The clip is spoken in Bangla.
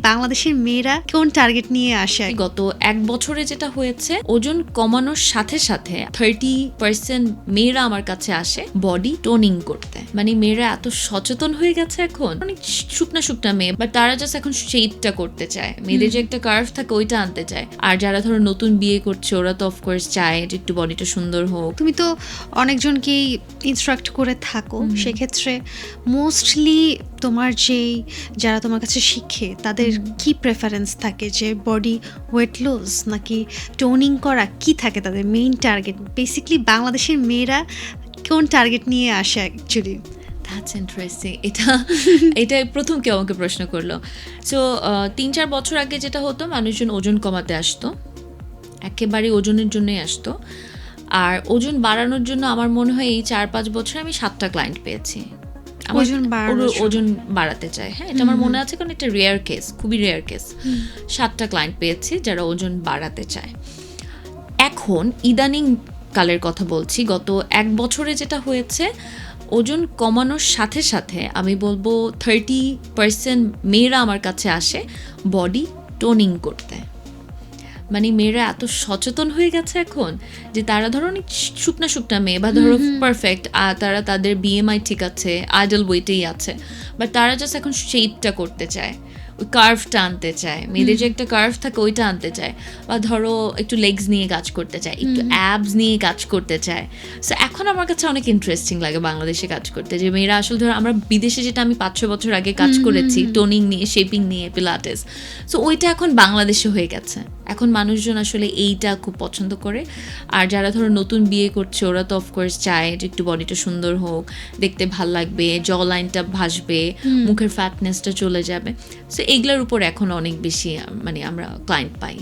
বাংলাদেশের মেয়েরা কোন টার্গেট নিয়ে আসে? গত 1 বছরে যেটা হয়েছে, ওজন কমানোর সাথে সাথে 30% মেয়েরা আমার কাছে আসে বডি টোনিং করতে। মানে মেয়েরা এত সচেতন হয়ে গেছে এখন, অনেক শুকনা শুকনা মেয়ে, বাট তারা জাস্ট এখন শেপটা করতে চায়। মেয়েদের যে একটা কার্ভ থাকে ওইটা আনতে চায়। আর যারা ধরো নতুন বিয়ে করছে ওরা তো অফকোর্স চায় যে একটু বডিটা সুন্দর হোক। তুমি তো অনেকজনকেই ইনস্ট্রাক্ট করে থাকো, সেক্ষেত্রে মোস্টলি তোমার যারা তোমার কাছে শিখে তাদের কি প্রেফারেন্স থাকে, যে বডি ওয়েট লস নাকি টোনিং করা, কি থাকে তাদের মেইন টার্গেট? বেসিক্যালি বাংলাদেশের মেয়েরা কোন টার্গেট নিয়ে আসে অ্যাকচুয়ালি? That's interesting. এটা প্রথম কেউ আমাকে প্রশ্ন করলো। সো 3-4 বছর আগে যেটা হতো, মানুষজন ওজন কমাতে আসতো, একেবারে ওজনের জন্যই আসতো। আর ওজন বাড়ানোর জন্য আমার মনে হয় এই 4-5 বছরে আমি 7টা ক্লায়েন্ট পেয়েছি। ওজন বাড়াতে চায়। হ্যাঁ, এটা আমার মনে আছে, কারণ এটা রেয়ার কেস, খুবই রেয়ার কেস। 7টা ক্লায়েন্ট পেয়েছি যারা ওজন বাড়াতে চায়। এখন ইদানিং কালের কথা বলছি, গত 1 বছরে যেটা হয়েছে, ওজন কমানোর সাথে সাথে আমি বলবো 30% মেয়েরা আমার কাছে আসে বডি টোনিং করতে। মানে মেয়েরা এত সচেতন হয়ে গেছে এখন যে তারা ধরো অনেক শুকনা শুকনা মেয়ে, বা ধরো পারফেক্ট, তারা তাদের বিএমআই ঠিক আছে, আইডল ওয়েটেই আছে, বাট তারা জাস্ট এখন শেপটা করতে চায়, ওই কার্ভটা আনতে চায়। মেয়েদের যে একটা কার্ভ থাকে ওইটা আনতে চায়, বা ধরো একটু লেগস নিয়ে কাজ করতে চায়, একটু অ্যাবস নিয়ে কাজ করতে চায়। সো এখন আমার কাছে অনেক ইন্টারেস্টিং লাগে বাংলাদেশে কাজ করতে, যে মেয়েরা আসলে ধরো আমরা বিদেশে যেটা আমি 5-6 বছর আগে কাজ করেছি টোনিং নিয়ে, শেপিং নিয়ে, পিলাটেস, সো ওইটা এখন বাংলাদেশে হয়ে গেছে। এখন মানুষজন আসলে এইটা খুব পছন্দ করে। আর যারা ধরো নতুন বিয়ে করছে ওরা তো অফকোর্স চায় যে একটু বডিটা সুন্দর হোক, দেখতে ভাল লাগবে, জ লাইনটা ভাসবে, মুখের ফ্যাটনেসটা চলে যাবে। সো এইগুলোর উপর এখন অনেক বেশি মানে আমরা ক্লায়েন্ট পাই।